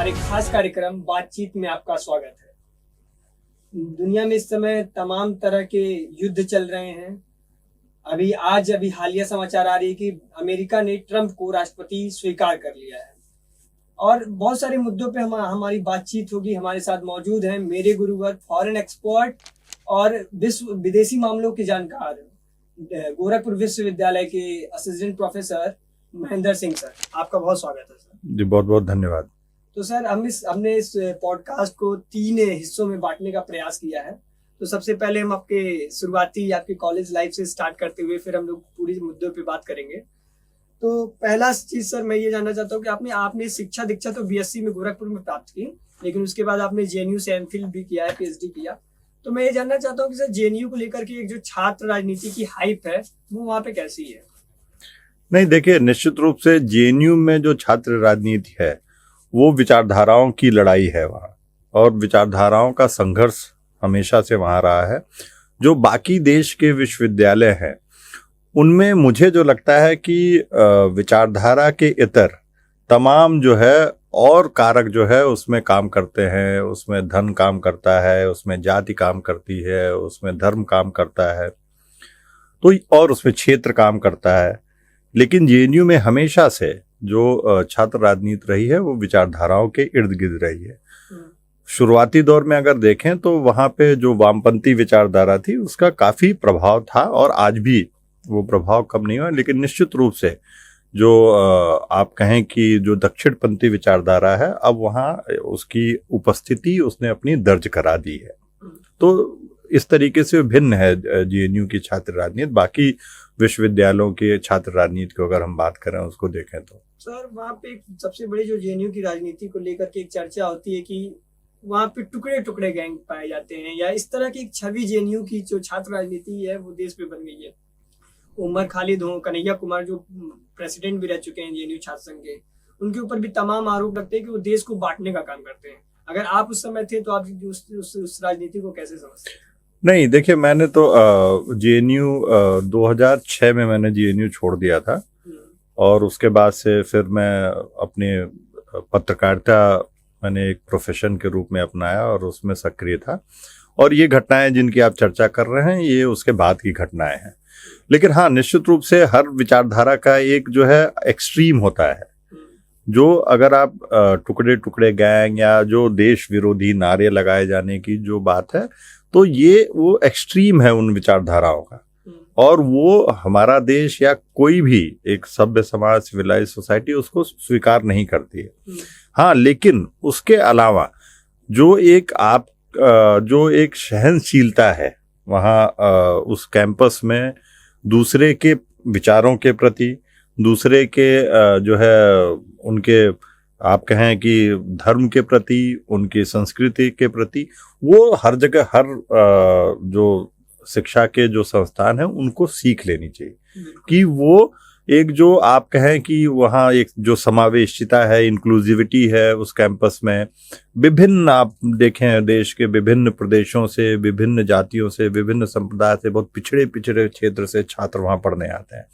हमारे खास कार्यक्रम बातचीत में आपका स्वागत है। दुनिया में इस समय तमाम तरह के युद्ध चल रहे हैं। अभी हालिया समाचार आ रही है कि अमेरिका ने ट्रंप को राष्ट्रपति स्वीकार कर लिया है और बहुत सारे मुद्दों पे हमारी बातचीत होगी। हमारे साथ मौजूद हैं मेरे गुरुवर, फॉरेन एक्सपर्ट और विदेशी मामलों के जानकार, गोरखपुर विश्वविद्यालय के assistant professor Mahendra Singh sir. आपका बहुत स्वागत है सर। जी बहुत बहुत धन्यवाद। तो सर हमने इस पॉडकास्ट को 3 हिस्सों में बांटने का प्रयास किया है। तो सबसे पहले हम आपके कॉलेज लाइफ से स्टार्ट करते हुए फिर हम लोग पूरी मुद्दों पे बात करेंगे। तो पहला चीज सर मैं ये जानना चाहता हूँ कि आपने शिक्षा दीक्षा तो बीएससी में गोरखपुर में प्राप्त की, लेकिन उसके बाद आपने जेएनयू से एमफिल भी किया है, पीएचडी किया। तो मैं ये जानना चाहता हूँ कि सर जेएनयू को लेकर के एक जो छात्र राजनीति की हाइप है वो वहाँ पे कैसी है? नहीं, देखिए, निश्चित रूप से जेएनयू में जो छात्र राजनीति है वो विचारधाराओं की लड़ाई है वहाँ, और विचारधाराओं का संघर्ष हमेशा से वहाँ रहा है। जो बाकी देश के विश्वविद्यालय हैं उनमें मुझे जो लगता है कि विचारधारा के इतर तमाम जो है और कारक जो है उसमें काम करते हैं। उसमें धन काम करता है, उसमें जाति काम करती है, उसमें धर्म काम करता है, तो और उसमें क्षेत्र काम करता है। लेकिन जेएनयू में हमेशा से जो छात्र राजनीति रही है वो विचारधाराओं के इर्द गिर्द रही है। शुरुआती दौर में अगर देखें तो वहाँ पे जो वामपंथी विचारधारा थी उसका काफ़ी प्रभाव था, और आज भी वो प्रभाव कम नहीं हुआ। लेकिन निश्चित रूप से जो आप कहें कि जो दक्षिणपंथी विचारधारा है, अब वहाँ उसकी उपस्थिति उसने अपनी दर्ज करा दी है। तो इस तरीके से भिन्न है जेएनयू की छात्र राजनीति बाकी विश्वविद्यालयों के छात्र राजनीति को अगर हम बात करें, उसको देखें तो सर वहाँ पे एक सबसे बड़ी जो जेएनयू की राजनीति को लेकर के एक चर्चा होती है कि वहाँ पे टुकड़े टुकड़े गैंग पाए जाते हैं, या इस तरह की एक छवि जेएनयू की जो छात्र राजनीति है वो देश पे बन गई है। उमर खालिद हो, कन्हैया कुमार जो प्रेसिडेंट भी रह चुके हैं जेएनयू छात्र संघ के, उनके ऊपर भी तमाम आरोप लगते हैं कि वो देश को बांटने का काम करते हैं। अगर आप उस समय थे तो आप उस राजनीति को कैसे समझते हैं? नहीं, देखिए, मैंने तो जेएनयू 2006 में मैंने जेएनयू छोड़ दिया था, और उसके बाद से फिर मैं अपने पत्रकारिता मैंने एक प्रोफेशन के रूप में अपनाया और उसमें सक्रिय था। और ये घटनाएं जिनकी आप चर्चा कर रहे हैं ये उसके बाद की घटनाएं हैं। लेकिन हाँ, निश्चित रूप से हर विचारधारा का एक जो है एक्सट्रीम होता है। जो अगर आप टुकड़े टुकड़े गैंग या जो देश विरोधी नारे लगाए जाने की जो बात है, तो ये वो एक्सट्रीम है उन विचारधाराओं का, और वो हमारा देश या कोई भी एक सभ्य समाज, सिविलाइज सोसाइटी उसको स्वीकार नहीं करती है। हाँ, लेकिन उसके अलावा जो एक सहनशीलता है वहाँ उस कैंपस में दूसरे के विचारों के प्रति, दूसरे के जो है उनके आप कहें कि धर्म के प्रति, उनकी संस्कृति के प्रति, वो हर जगह हर जो शिक्षा के जो संस्थान हैं उनको सीख लेनी चाहिए कि वो एक जो आप कहें कि वहाँ एक जो समावेशिता है, इंक्लूसिविटी है उस कैंपस में। विभिन्न आप देखें देश के विभिन्न प्रदेशों से, विभिन्न जातियों से, विभिन्न संप्रदाय से, बहुत पिछड़े क्षेत्र से छात्र वहाँ पढ़ने आते हैं,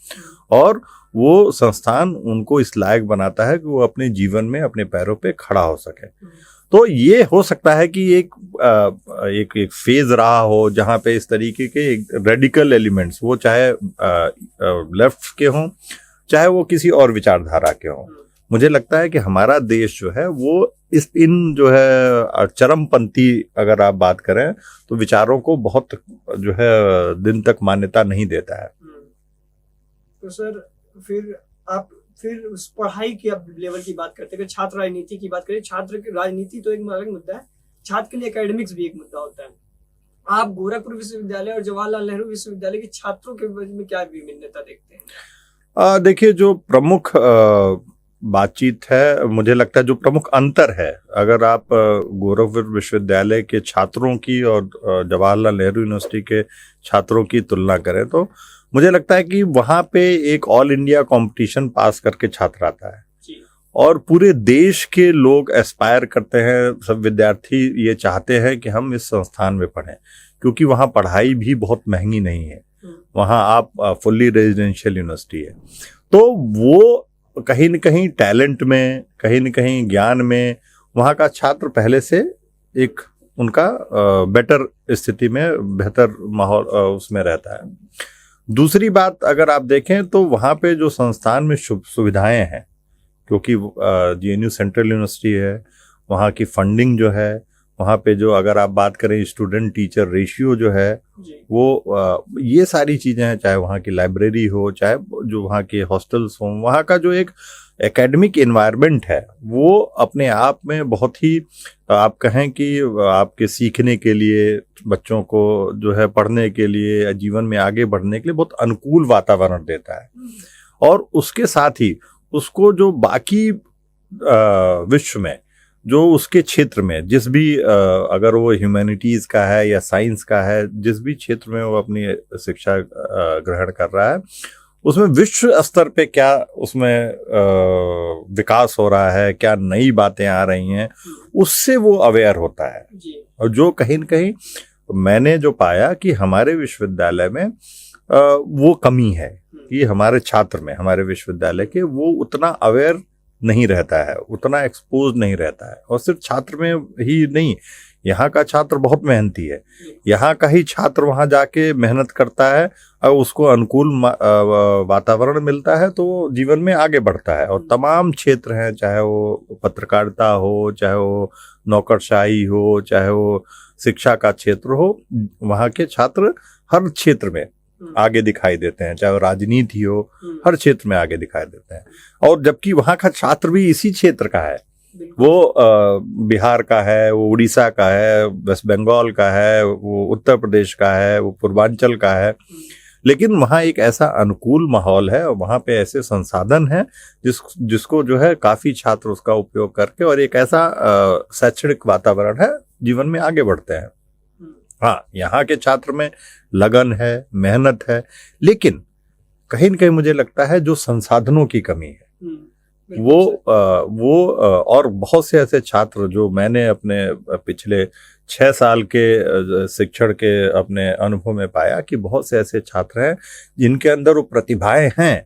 और वो संस्थान उनको इस लायक बनाता है कि वो अपने जीवन में अपने पैरों पे खड़ा हो सके। तो ये हो सकता है कि एक फेज रहा हो जहाँ पे इस तरीके के रेडिकल एलिमेंट्स, वो चाहे लेफ्ट के हों चाहे वो किसी और विचारधारा के हों। मुझे लगता है कि हमारा देश जो है वो इन जो है चरमपंथी अगर आप बात करें तो विचारों को बहुत जो है दिन तक मान्यता नहीं देता है। तो सर फिर उस पढ़ाई की अब लेवल की बात करते हैं, छात्र राजनीति की बात करें। छात्र की राजनीति तो एक अलग मुद्दा है, छात्र के लिए एकेडमिक्स भी एक मुद्दा होता है। आप गोरखपुर विश्वविद्यालय और जवाहरलाल नेहरू विश्वविद्यालय के छात्रों के बीच में क्या भिन्नता देखते हैं? देखिए, जो प्रमुख बातचीत है, मुझे लगता है जो प्रमुख अंतर है, अगर आप गोरखपुर विश्वविद्यालय के छात्रों की और जवाहरलाल नेहरू यूनिवर्सिटी के छात्रों की तुलना करें तो मुझे लगता है कि वहाँ पे एक ऑल इंडिया कंपटीशन पास करके छात्र आता है, और पूरे देश के लोग एस्पायर करते हैं, सब विद्यार्थी ये चाहते हैं कि हम इस संस्थान में पढ़ें, क्योंकि वहाँ पढ़ाई भी बहुत महंगी नहीं है। वहाँ आप फुल्ली रेजिडेंशियल यूनिवर्सिटी है, तो वो कहीं न कहीं टैलेंट में, कहीं न कहीं ज्ञान में वहाँ का छात्र पहले से एक उनका बेटर स्थिति में, बेहतर माहौल उसमें रहता है। दूसरी बात अगर आप देखें तो वहाँ पे जो संस्थान में सुविधाएं हैं, क्योंकि जेएनयू सेंट्रल यूनिवर्सिटी है, वहाँ की फंडिंग जो है, वहाँ पे जो अगर आप बात करें स्टूडेंट टीचर रेशियो जो है वो ये सारी चीज़ें हैं, चाहे वहाँ की लाइब्रेरी हो, चाहे जो वहाँ के हॉस्टल्स हों, वहाँ का जो एक एकेडमिक एनवायरनमेंट है वो अपने आप में बहुत ही, आप कहें कि आपके सीखने के लिए, बच्चों को जो है पढ़ने के लिए, जीवन में आगे बढ़ने के लिए बहुत अनुकूल वातावरण देता है। और उसके साथ ही उसको जो बाकी विश्व में, जो उसके क्षेत्र में जिस भी अगर वो ह्यूमैनिटीज का है या साइंस का है, जिस भी क्षेत्र में वो अपनी शिक्षा ग्रहण कर रहा है, उसमें विश्व स्तर पे क्या उसमें विकास हो रहा है, क्या नई बातें आ रही हैं, उससे वो अवेयर होता है। और जो कहीं न कहीं मैंने जो पाया कि हमारे विश्वविद्यालय में वो कमी है कि हमारे छात्र में, हमारे विश्वविद्यालय के, वो उतना अवेयर नहीं रहता है, उतना एक्सपोज नहीं रहता है। और सिर्फ छात्र में ही नहीं, यहाँ का छात्र बहुत मेहनती है, यहाँ का ही छात्र वहाँ जाके मेहनत करता है और उसको अनुकूल वातावरण मिलता है तो वो जीवन में आगे बढ़ता है। और तमाम क्षेत्र हैं, चाहे वो पत्रकारिता हो, चाहे वो नौकरशाही हो, चाहे वो शिक्षा का क्षेत्र हो, वहाँ के छात्र हर क्षेत्र में आगे दिखाई देते हैं, चाहे वो राजनीति हो, हर क्षेत्र में आगे दिखाई देते हैं। और जबकि वहाँ का छात्र भी इसी क्षेत्र का है, वो बिहार का है, वो उड़ीसा का है, वेस्ट बंगाल का है, वो उत्तर प्रदेश का है, वो पूर्वांचल का है, लेकिन वहाँ एक ऐसा अनुकूल माहौल है और वहाँ पे ऐसे संसाधन हैं जिसको जो है काफी छात्र उसका उपयोग करके, और एक ऐसा शैक्षणिक वातावरण है, जीवन में आगे बढ़ते हैं। हाँ, यहाँ के छात्र में लगन है, मेहनत है, लेकिन कहीं न कहीं मुझे लगता है जो संसाधनों की कमी है वो और बहुत से ऐसे छात्र जो मैंने अपने पिछले 6 साल के शिक्षण के अपने अनुभव में पाया कि बहुत से ऐसे छात्र हैं जिनके अंदर वो प्रतिभाएं हैं,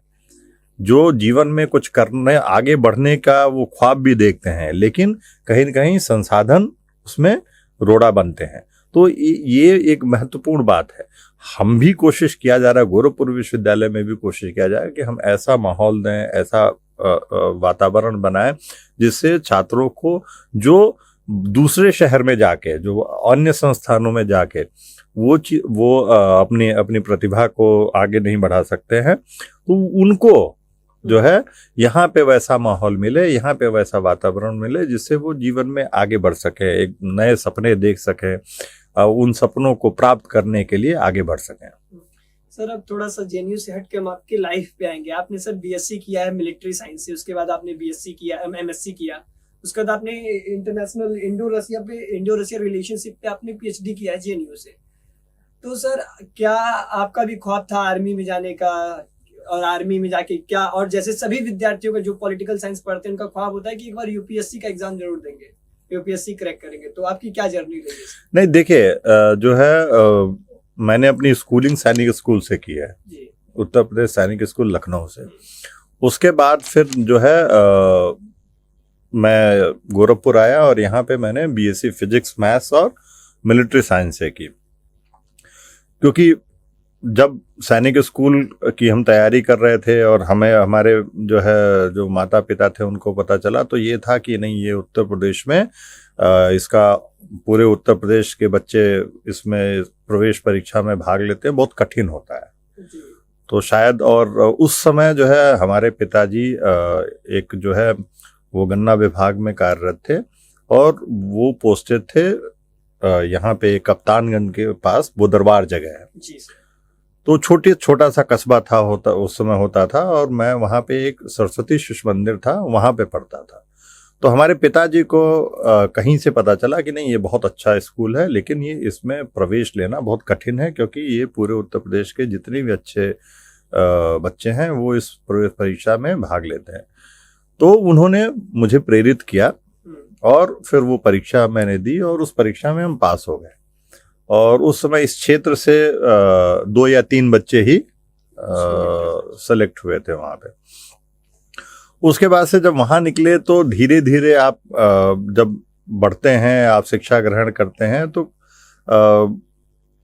जो जीवन में कुछ करने, आगे बढ़ने का वो ख्वाब भी देखते हैं, लेकिन कहीं न कहीं संसाधन उसमें रोड़ा बनते हैं। तो ये एक महत्वपूर्ण बात है। हम भी कोशिश किया जा रहा है, गोरखपुर विश्वविद्यालय में भी कोशिश किया जाए कि हम ऐसा माहौल दें, ऐसा वातावरण बनाएं जिससे छात्रों को जो दूसरे शहर में जाके, जो अन्य संस्थानों में जाके वो अपनी प्रतिभा को आगे नहीं बढ़ा सकते हैं, तो उनको जो है यहाँ पे वैसा माहौल मिले, यहाँ पे वैसा वातावरण मिले जिससे वो जीवन में आगे बढ़ सके, एक नए सपने देख सके, उन सपनों को प्राप्त करने के लिए आगे बढ़ सकें। सर, अब थोड़ा सा जेएनयू से हट के हम आपकी लाइफ पे आएंगे। आपने सर बीएससी किया है मिलिट्री साइंस से, उसके बाद आपने बीएससी किया, एमएससी किया, उसके बाद आपने इंटरनेशनल इंडो रशिया रिलेशनशिप पे आपने पीएचडी किया है जेएनयू से। तो सर, क्या आपका भी ख्वाब था आर्मी में जाने का, और आर्मी में जाके क्या, और जैसे सभी विद्यार्थियों का जो पॉलिटिकल साइंस पढ़ते हैं उनका ख्वाब होता है कि एक बार यूपीएससी का एग्जाम जरूर देंगे, यूपीएससी क्रैक करेंगे, तो आपकी क्या जर्नी रही? नहीं, देखिए, जो है मैंने अपनी स्कूलिंग सैनिक स्कूल से की है, उत्तर प्रदेश सैनिक स्कूल लखनऊ से। उसके बाद फिर जो है मैं गोरखपुर आया और यहाँ पे मैंने बीएससी फिजिक्स, मैथ्स और मिलिट्री साइंस से की। क्योंकि जब सैनिक स्कूल की हम तैयारी कर रहे थे और हमारे जो है जो माता पिता थे उनको पता चला, तो ये था कि नहीं, ये उत्तर प्रदेश में इसका पूरे उत्तर प्रदेश के बच्चे इसमें प्रवेश परीक्षा में भाग लेते हैं, बहुत कठिन होता है। तो शायद, और उस समय जो है हमारे पिताजी एक जो है वो गन्ना विभाग में कार्यरत थे और वो पोस्टेड थे यहाँ पे कप्तानगंज के पास बोदरबार जगह है। तो छोटा सा कस्बा था, उस समय होता था, और मैं वहाँ पे एक सरस्वती शिशु मंदिर था, वहाँ पे पढ़ता था। तो हमारे पिताजी को कहीं से पता चला कि नहीं, ये बहुत अच्छा स्कूल है, लेकिन ये इसमें प्रवेश लेना बहुत कठिन है, क्योंकि ये पूरे उत्तर प्रदेश के जितने भी अच्छे बच्चे हैं वो इस प्रवेश परीक्षा में भाग लेते हैं। तो उन्होंने मुझे प्रेरित किया और फिर वो परीक्षा मैंने दी और उस परीक्षा में हम पास हो गए। और उस समय इस क्षेत्र से 2 या 3 बच्चे ही सेलेक्ट हुए थे वहाँ पे। उसके बाद से जब वहां निकले तो धीरे धीरे आप जब बढ़ते हैं, आप शिक्षा ग्रहण करते हैं, तो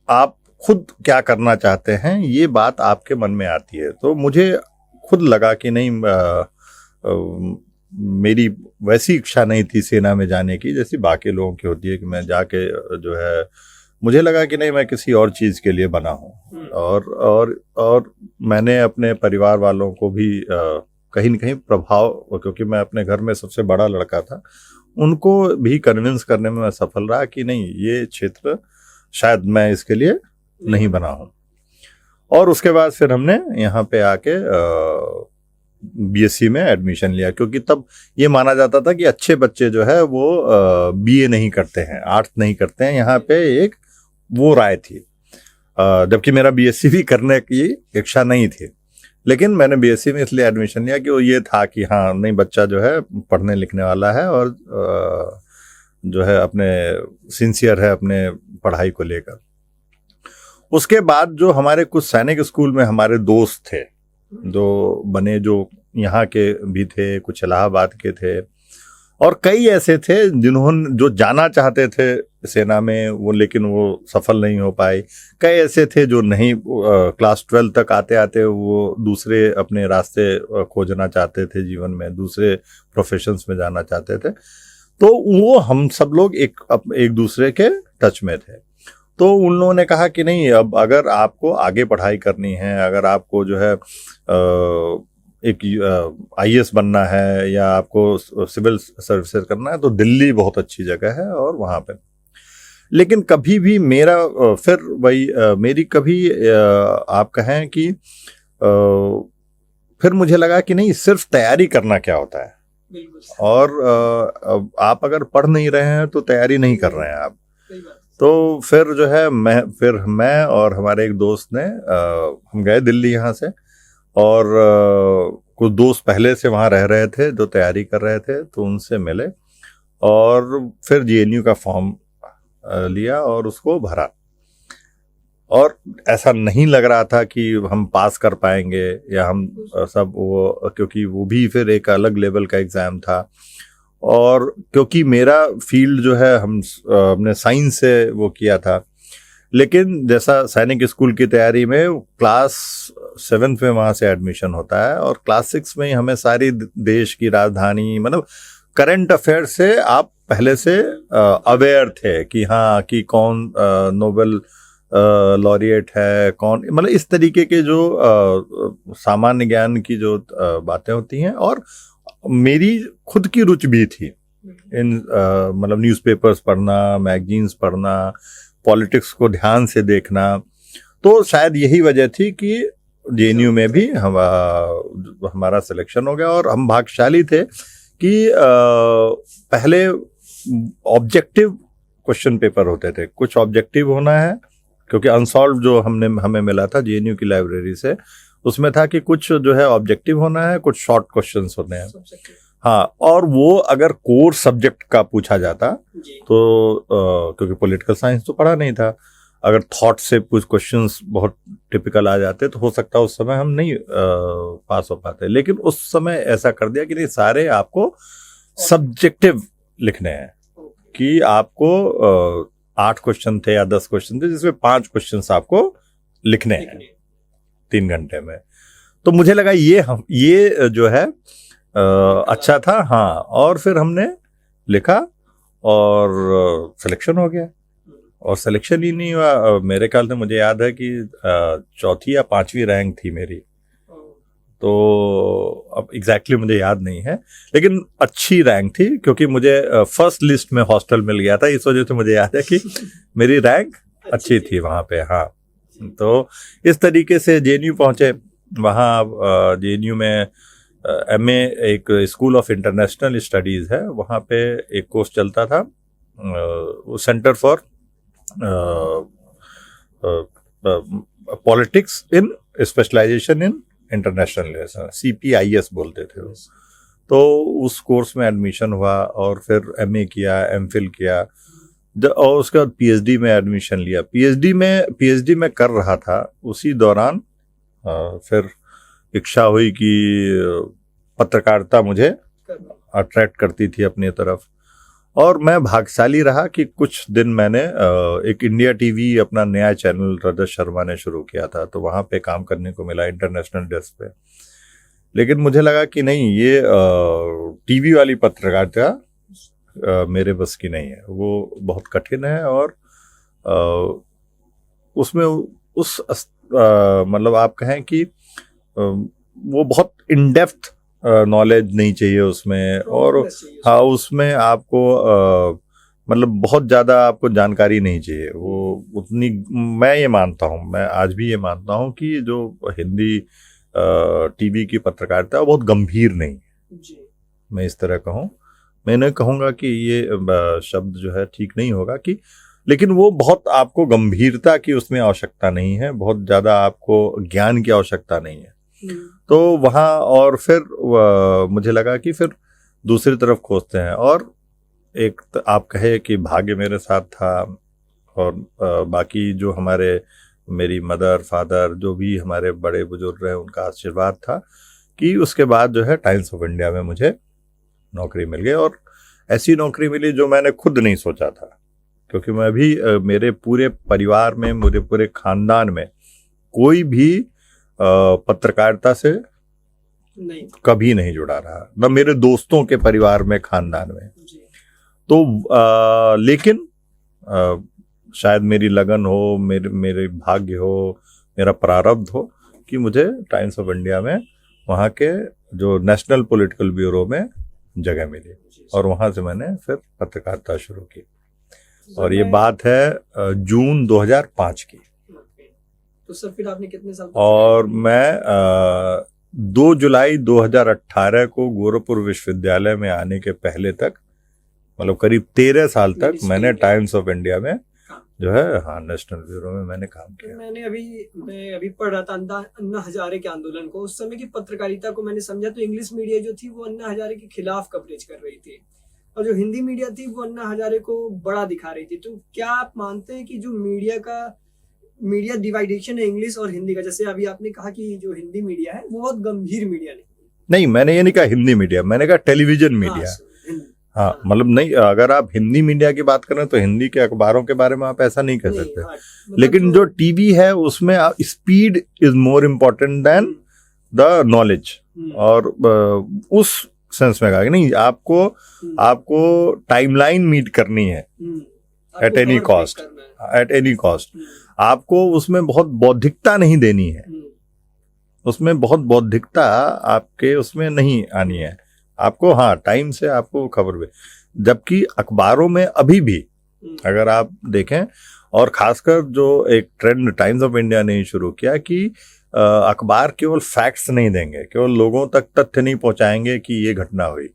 आप खुद क्या करना चाहते हैं ये बात आपके मन में आती है। तो मुझे खुद लगा कि नहीं, मेरी वैसी इच्छा नहीं थी सेना में जाने की जैसी बाकी लोगों की होती है कि मैं जाके जो है, मुझे लगा कि नहीं, मैं किसी और चीज़ के लिए बना हूँ। और मैंने अपने परिवार वालों को भी कहीं न कहीं प्रभाव, क्योंकि मैं अपने घर में सबसे बड़ा लड़का था, उनको भी कन्विंस करने में मैं सफल रहा कि नहीं, ये क्षेत्र शायद मैं इसके लिए नहीं बना हूँ। और उसके बाद फिर हमने यहाँ पे आके बीएससी में एडमिशन लिया, क्योंकि तब ये माना जाता था कि अच्छे बच्चे जो है वो बीए नहीं करते हैं, आर्ट्स नहीं करते हैं। यहाँ पे एक वो राय थी, जबकि मेरा बीएससी भी करने की इच्छा नहीं थी, लेकिन मैंने बीएससी में इसलिए एडमिशन लिया कि वो ये था कि हाँ नहीं, बच्चा जो है पढ़ने लिखने वाला है और जो है अपने सिंसियर है अपने पढ़ाई को लेकर। उसके बाद जो हमारे कुछ सैनिक स्कूल में हमारे दोस्त थे जो बने, जो यहाँ के भी थे, कुछ इलाहाबाद के थे, और कई ऐसे थे जिन्होंने जो जाना चाहते थे सेना में वो, लेकिन वो सफल नहीं हो पाए। कई ऐसे थे जो नहीं, क्लास 12 तक आते आते वो दूसरे अपने रास्ते खोजना चाहते थे जीवन में, दूसरे प्रोफेशंस में जाना चाहते थे। तो वो हम सब लोग एक दूसरे के टच में थे। तो उन लोगों ने कहा कि नहीं, अब अगर आपको आगे पढ़ाई करनी है, अगर आपको जो है एक आईएएस बनना है या आपको सिविल सर्विसेज करना है, तो दिल्ली बहुत अच्छी जगह है और वहाँ पे। लेकिन कभी भी मेरा फिर वही मेरी कभी आप कहें कि फिर मुझे लगा कि नहीं, सिर्फ तैयारी करना क्या होता है, और आप अगर पढ़ नहीं रहे हैं तो तैयारी नहीं कर रहे हैं आप। तो फिर जो है मैं और हमारे एक दोस्त ने हम गए दिल्ली यहाँ से, और कुछ दोस्त पहले से वहाँ रह रहे थे जो तैयारी कर रहे थे, तो उनसे मिले और फिर जेएनयू का फॉर्म लिया और उसको भरा। और ऐसा नहीं लग रहा था कि हम पास कर पाएंगे या हम सब वो, क्योंकि वो भी फिर एक अलग लेवल का एग्ज़ाम था। और क्योंकि मेरा फील्ड जो है हमने साइंस से वो किया था, लेकिन जैसा सैनिक स्कूल की तैयारी में क्लास 7 में वहाँ से एडमिशन होता है, और क्लास 6 में ही हमें सारी देश की राजधानी, मतलब करंट अफेयर से आप पहले से अवेयर थे कि हाँ, कि कौन नोबेल लॉरिएट है, कौन, मतलब इस तरीके के जो सामान्य ज्ञान की जो बातें होती हैं। और मेरी खुद की रुचि भी थी इन मतलब न्यूज़पेपर्स पढ़ना, मैगजीन्स पढ़ना, पॉलिटिक्स को ध्यान से देखना। तो शायद यही वजह थी कि जेएनयू में भी हमारा सिलेक्शन हो गया। और हम भाग्यशाली थे कि पहले ऑब्जेक्टिव क्वेश्चन पेपर होते थे, कुछ ऑब्जेक्टिव होना है, क्योंकि अनसॉल्व जो हमें मिला था जेएनयू की लाइब्रेरी से, उसमें था कि कुछ जो है ऑब्जेक्टिव होना है, कुछ शॉर्ट क्वेश्चंस होने हैं। हाँ, और वो अगर कोर सब्जेक्ट का पूछा जाता तो क्योंकि पॉलिटिकल साइंस तो पढ़ा नहीं था, अगर थॉट से कुछ क्वेश्चंस बहुत टिपिकल आ जाते तो हो सकता है उस समय हम नहीं पास हो पाते। लेकिन उस समय ऐसा कर दिया कि नहीं, सारे आपको सब्जेक्टिव लिखने हैं, कि आपको 8 क्वेश्चन थे या 10 क्वेश्चन थे, जिसमें 5 क्वेश्चन आपको लिखने हैं 3 घंटे में। तो मुझे लगा ये जो है अच्छा था। हाँ, और फिर हमने लिखा और सिलेक्शन हो गया। और सिलेक्शन ही नहीं हुआ, मेरे ख्याल से मुझे याद है कि 4वीं या 5वीं रैंक थी मेरी। तो अब एग्जैक्टली मुझे याद नहीं है, लेकिन अच्छी रैंक थी, क्योंकि मुझे फर्स्ट लिस्ट में हॉस्टल मिल गया था। इस वजह से मुझे याद है कि मेरी रैंक अच्छी थी वहाँ पे। हाँ, तो इस तरीके से जेएनयू पहुँचे। वहाँ जेएनयू में एमए, एक स्कूल ऑफ इंटरनेशनल स्टडीज़ है, वहाँ पे एक कोर्स चलता था, centre for politics in specialisation in international relation, CPIS बोलते थे वो। तो उस कोर्स में एडमिशन हुआ और फिर एमए किया, एमफिल किया, और उसके बाद पीएचडी में एडमिशन लिया। पीएचडी में कर रहा था, उसी दौरान फिर इच्छा हुई कि पत्रकारिता मुझे अट्रैक्ट करती थी अपनी तरफ। और मैं भाग्यशाली रहा कि कुछ दिन मैंने एक इंडिया टीवी अपना नया चैनल रजत शर्मा ने शुरू किया था, तो वहाँ पे काम करने को मिला इंटरनेशनल डेस्क पे। लेकिन मुझे लगा कि नहीं, ये टीवी वाली पत्रकारिता मेरे बस की नहीं है, वो बहुत कठिन है। और उसमें मतलब आप कहें कि वो बहुत इन डेप्थ नॉलेज नहीं चाहिए उसमें। और हाँ, उसमें आपको मतलब बहुत ज़्यादा आपको जानकारी नहीं चाहिए। वो उतनी, मैं ये मानता हूँ, मैं आज भी ये मानता हूँ कि जो हिंदी टीवी की पत्रकारिता है वो बहुत गंभीर नहीं है। मैं इस तरह कहूँ, मैं नहीं कहूँगा कि ये शब्द जो है ठीक नहीं होगा कि, लेकिन वो बहुत आपको गंभीरता की उसमें आवश्यकता नहीं है, बहुत ज़्यादा आपको ज्ञान की आवश्यकता नहीं है। तो वहाँ और फिर मुझे लगा कि फिर दूसरी तरफ खोजते हैं। और एक आप कहे कि भाग्य मेरे साथ था, और बाकी जो मेरी मदर फादर जो भी हमारे बड़े बुजुर्ग रहे उनका आशीर्वाद था कि उसके बाद जो है टाइम्स ऑफ इंडिया में मुझे नौकरी मिल गई। और ऐसी नौकरी मिली जो मैंने खुद नहीं सोचा था, क्योंकि मैं भी मेरे पूरे परिवार में, मेरे पूरे खानदान में कोई भी पत्रकारिता से कभी नहीं जुड़ा रहा, न मेरे दोस्तों के परिवार में, खानदान में। तो लेकिन शायद मेरी लगन हो, मेरे भाग्य हो, मेरा प्रारब्ध हो कि मुझे टाइम्स ऑफ इंडिया में वहाँ के जो नेशनल पॉलिटिकल ब्यूरो में जगह मिली, और वहाँ से मैंने फिर पत्रकारिता शुरू की। और ये बात है जून 2005 की। तो सर फिर आपने कितने साल? और मैं 2 जुलाई 2018 को गोरखपुर विश्वविद्यालय में आने के पहले तक, मतलब करीब 13 साल तक मैंने टाइम्स ऑफ इंडिया में जो है, हाँ, नेशनल ब्यूरो में मैंने काम किया। मैं अभी पढ़ रहा था अन्ना हजारे के आंदोलन को, उस समय की पत्रकारिता को मैंने समझा तो इंग्लिश मीडिया जो थी वो अन्ना हजारे के खिलाफ कवरेज कर रही थी, और जो हिंदी मीडिया थी वो अन्ना हजारे को बड़ा दिखा रही थी। तो क्या आप मानते हैं कि जो मीडिया डिवाइडेशन है इंग्लिश और हिंदी का, जैसे अभी आपने कहा कि जो हिंदी मीडिया है वो बहुत गंभीर मीडिया नहीं, मैंने ये नहीं कहा हिंदी मीडिया, मैंने कहा टेलीविजन मीडिया। हाँ, मतलब नहीं, अगर आप हिंदी मीडिया की बात करें तो हिंदी के अखबारों के बारे में आप ऐसा नहीं कह सकते। मतलब लेकिन जो टीवी है उसमें speed is more important then the knowledge. और उस सेंस में कहा कि नहीं, आपको टाइमलाइन मीट करनी है एट एनी कॉस्ट। आपको उसमें बहुत बौद्धिकता नहीं देनी है, उसमें बहुत बौद्धिकता आपके उसमें नहीं आनी है आपको। हाँ, टाइम से आपको खबर भी, जबकि अखबारों में अभी भी अगर आप देखें, और खासकर जो एक ट्रेंड टाइम्स ऑफ इंडिया ने शुरू किया कि अखबार केवल फैक्ट्स नहीं देंगे, केवल लोगों तक तथ्य नहीं पहुंचाएंगे कि ये घटना हुई,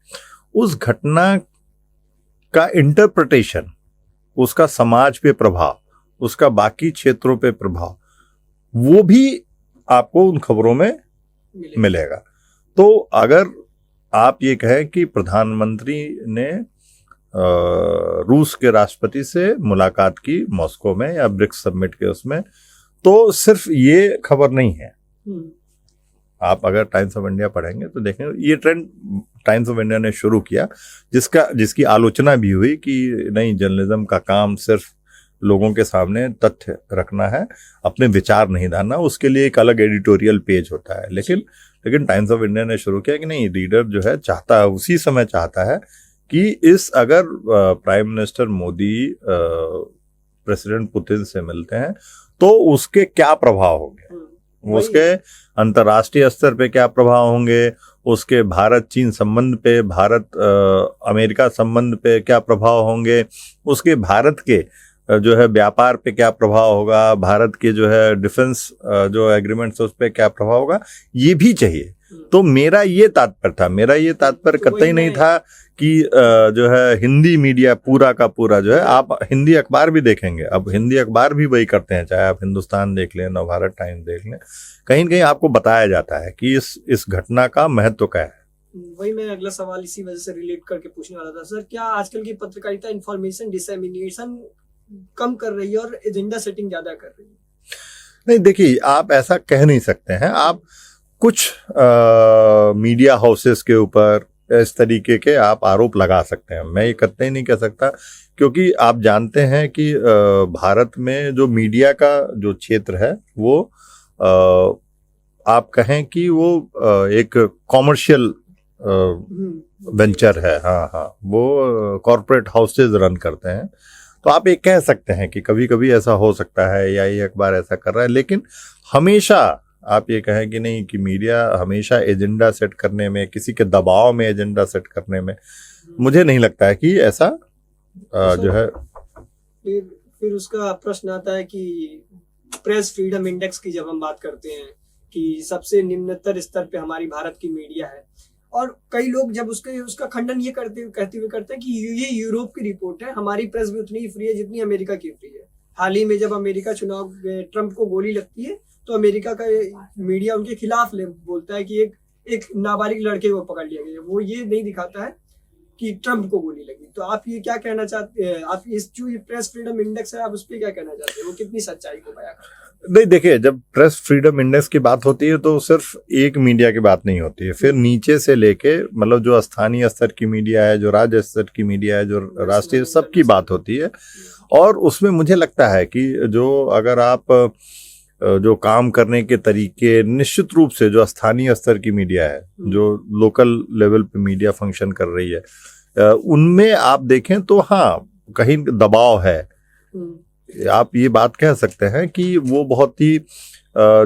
उस घटना का इंटरप्रिटेशन, उसका समाज पे प्रभाव, उसका बाकी क्षेत्रों पे प्रभाव, वो भी आपको उन खबरों में मिलेगा। तो अगर आप ये कहें कि प्रधानमंत्री ने रूस के राष्ट्रपति से मुलाकात की मॉस्को में या ब्रिक्स समिट के उसमें, तो सिर्फ ये खबर नहीं है। आप अगर टाइम्स ऑफ इंडिया पढ़ेंगे तो देखेंगे ये ट्रेंड टाइम्स ऑफ इंडिया ने शुरू किया, जिसकी आलोचना भी हुई कि नहीं, जर्नलिज्म का काम सिर्फ लोगों के सामने तथ्य रखना है, अपने विचार नहीं डालना, उसके लिए एक अलग एडिटोरियल पेज होता है। लेकिन टाइम्स ऑफ इंडिया ने शुरू किया कि नहीं, रीडर जो है चाहता है, उसी समय चाहता है कि अगर prime minister Modi president Putin से मिलते हैं तो उसके क्या प्रभाव होंगे, उसके अंतर्राष्ट्रीय स्तर पे क्या प्रभाव होंगे, उसके भारत चीन संबंध पे, भारत अमेरिका संबंध पे क्या प्रभाव होंगे, उसके भारत के जो है व्यापार पे क्या प्रभाव होगा, भारत के जो है डिफेंस जो एग्रीमेंट्स उस पे क्या प्रभाव होगा, ये भी चाहिए। तो मेरा ये तात्पर्य कतई नहीं था कि जो है हिंदी मीडिया पूरा का पूरा जो है, आप हिंदी अखबार भी देखेंगे, अब हिंदी अखबार भी वही करते हैं, चाहे आप हिंदुस्तान देख लें, नवभारत टाइम्स देख लें, कहीं न कहीं आपको बताया जाता है कि इस घटना का महत्व क्या है। वही मैं अगला सवाल इसी वजह से रिलेट करके पूछने वाला था सर, क्या आजकल की पत्रकारिता इंफॉर्मेशन डिसेमिनेशन कम कर रही है और एजेंडा सेटिंग ज्यादा कर रही है? नहीं, देखिए, आप ऐसा कह नहीं सकते हैं। आप कुछ मीडिया हाउसेस के ऊपर इस तरीके के आप आरोप लगा सकते हैं। मैं ये कतई नहीं कह सकता, क्योंकि आप जानते हैं कि भारत में जो मीडिया का जो क्षेत्र है वो आप कहें कि वो एक कॉमर्शियल वेंचर है। हाँ, वो कॉरपोरेट हाउसेज रन करते हैं। तो आप ये कह सकते हैं कि कभी कभी ऐसा हो सकता है या ये अखबार ऐसा कर रहा है, लेकिन हमेशा आप ये कहें कि नहीं, कि मीडिया हमेशा एजेंडा सेट करने में, किसी के दबाव में एजेंडा सेट करने में, मुझे नहीं लगता है कि ऐसा जो है। फिर उसका प्रश्न आता है कि प्रेस फ्रीडम इंडेक्स की जब हम बात करते हैं कि सबसे निम्नतर स्तर पे हमारी भारत की मीडिया है, और कई लोग जब उसका खंडन ये कहते हैं कि ये यूरोप की रिपोर्ट है, हमारी प्रेस भी उतनी ही फ्री है जितनी अमेरिका की फ्री है। हाल ही में जब अमेरिका चुनाव ट्रंप को गोली लगती है तो अमेरिका का मीडिया उनके खिलाफ बोलता है कि एक नाबालिग लड़के को पकड़ लिया गया। वो ये नहीं दिखाता है कि ट्रंप को गोली लगी। तो आप ये क्या कहना चाहते हैं, आप इस जो ये प्रेस फ्रीडम इंडेक्स है आप उस पर क्या कहना चाहते हैं, वो कितनी सच्चाई को बयां करता है? नहीं, देखिए, जब प्रेस फ्रीडम इंडेक्स की बात होती है तो सिर्फ एक मीडिया की बात नहीं होती है, फिर नीचे से लेके मतलब जो स्थानीय स्तर की मीडिया है, जो राज्य स्तर की मीडिया है, जो राष्ट्रीय, सबकी बात होती है। और उसमें मुझे लगता है कि जो अगर आप जो काम करने के तरीके, निश्चित रूप से जो स्थानीय स्तर की मीडिया है, जो लोकल लेवल पे मीडिया फंक्शन कर रही है, उनमें आप देखें तो हाँ, कहीं दबाव है। आप ये बात कह सकते हैं कि वो बहुत ही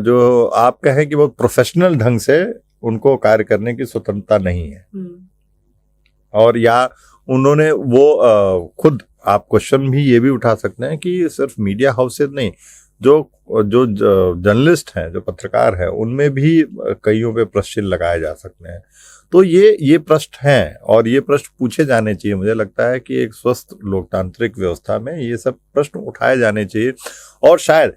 जो आप कहें कि बहुत प्रोफेशनल ढंग से उनको कार्य करने की स्वतंत्रता नहीं है। और या उन्होंने वो खुद, आप क्वेश्चन भी ये भी उठा सकते हैं कि सिर्फ मीडिया हाउसेज नहीं, जो जर्नलिस्ट हैं, जो पत्रकार हैं, उनमें भी कईयों पे प्रश्न लगाए जा सकते हैं। तो ये प्रश्न हैं और ये प्रश्न पूछे जाने चाहिए। मुझे लगता है कि एक स्वस्थ लोकतांत्रिक व्यवस्था में ये सब प्रश्न उठाए जाने चाहिए। और शायद